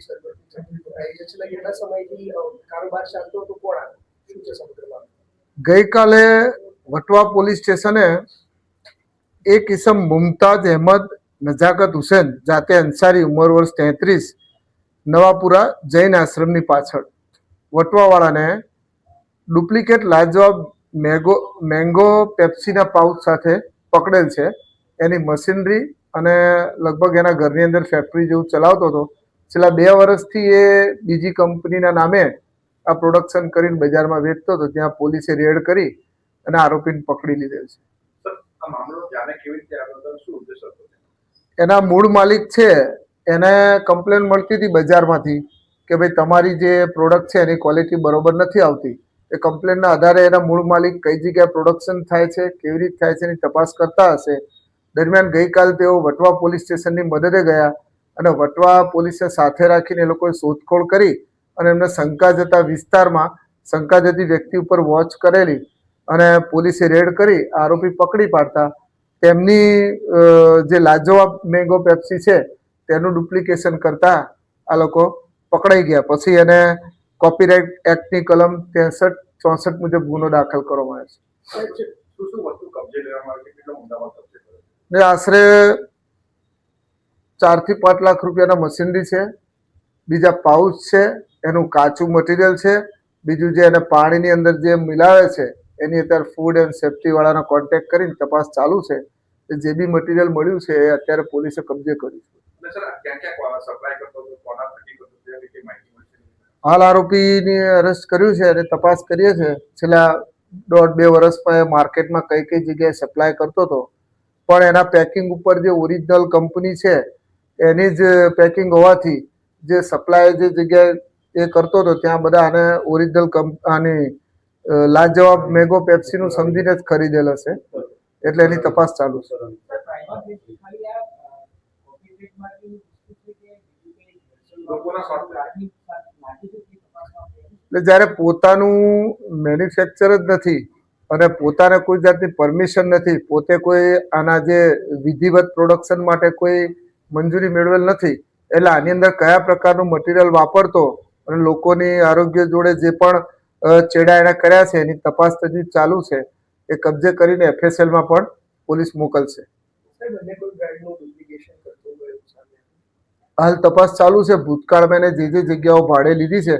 એક સરબતની તકલીફ આવી છે છેલ્લા કેટલા સમયથી કારોબાર ચાલતો હતો કોણ શું છે સમગ્રમાં? ગઈકાલે વટવા પોલીસ સ્ટેશને એક ઇસમ મુમતાજ અહેમદ નજાકત હુસેન જાતે અંસારી ઉંમર વર્ષ 33 નવાપુરા જૈન આશ્રમની પાછળ વટવાવાળાને ડુપ્લિકેટ લાજવાબ મેંગો પેપ્સીના પાઉચ સાથે પકડેલ છે. એની મશીનરી અને લગભગ એના ઘરની અંદર ફેક્ટરી જેવું ચલાવતો હતો. છેલ્લા 2 વર્ષથી એ બીજી કંપનીના નામે આ પ્રોડક્શન કરીને બજારમાં વેચતો હતો. ત્યાં પોલીસે રેડ કરી અને આરોપીને પકડી લીધેલ છે. એના મૂળ માલિક છે એને કમ્પ્લેન મળતી હતી બજારમાંથી કે ભાઈ તમારી જે પ્રોડક્ટ છે એની ક્વોલિટી બરોબર નથી આવતી. એ કમ્પ્લેનના આધારે એના મૂળ માલિક કઈ જગ્યાએ પ્રોડક્શન થાય છે, કેવી રીતે થાય છે એની તપાસ કરતા હશે. દરમિયાન ગઈકાલ તેઓ વટવા પોલીસ સ્ટેશનની મદદે ગયા અને વટવા પોલીસે સાથે રાખીને એ લોકોએ શોધખોળ કરી અને એમને શંકા જતા વિસ્તારમાં શંકા જતી વ્યક્તિ ઉપર વોચ કરેલી અને પોલીસે રેડ કરી આરોપી પકડી પાડતા તેમની જે લાજવાબ મેંગો પેપ્સી છે તેનું ડુપ્લિકેશન કરતા આ લોકો પકડાઈ ગયા. પછી એને કોપીરાઇટ એક્ટની કલમ 63-64 મુજબ ગુનો દાખલ કરવામાં આવ્યો છે. આશરે 4 થી 5 લાખ રૂપિયાના મશીનરી છે, બીજા પાઉચ છે, એનું કાચું મટીરિયલ છે, બીજું જે એને પાણીની અંદર જે મિલાવે છે એની અત્યારે ફૂડ એન્ડ સેફ્ટી વાળાનો કોન્ટેક્ટ કરીને તપાસ ચાલુ છે. જે બી મટીરિયલ મળ્યું છે એ અત્યારે પોલીસે કબજે કર્યું છે. હાલ આરોપીની અરેસ્ટ કર્યું છે અને તપાસ કરીએ છીએ. છેલ્લા 1.5-2 વર્ષમાં એ માર્કેટમાં કઈ કઈ જગ્યાએ સપ્લાય કરતો હતો, પણ એના પેકિંગ ઉપર જે ઓરિજિનલ કંપની છે એની જ પેકિંગ હોવાથી જે સપ્લાય જે જગ્યાએ એ કરતો હતો ત્યાં બધા આને ઓરિજિનલ આની લાજવાબ મેંગો પેપ્સીનું સમજીને જ ખરીદેલ હશે. એટલે એની તપાસ ચાલુ છે. એટલે જ્યારે પોતાનું મેન્યુફેક્ચર જ નથી અને પોતાને કોઈ જાતની પરમિશન નથી, પોતે કોઈ આના જે વિધિવત પ્રોડક્શન માટે કોઈ મંજૂરી મેળવેલ નથી, એટલે આની અંદર કયા પ્રકારનું મટીરિયલ વાપરતો અને લોકોની આરોગ્ય જોડે જે પણ ચેડા એણે કર્યા છે એની તપાસ હજી ચાલુ છે. એ કબજે કરીને FSLમાં પણ પોલીસ મોકલશે. હાલ તપાસ ચાલુ છે. ભૂતકાળમાં એને જે જગ્યાઓ ભાડે લીધી છે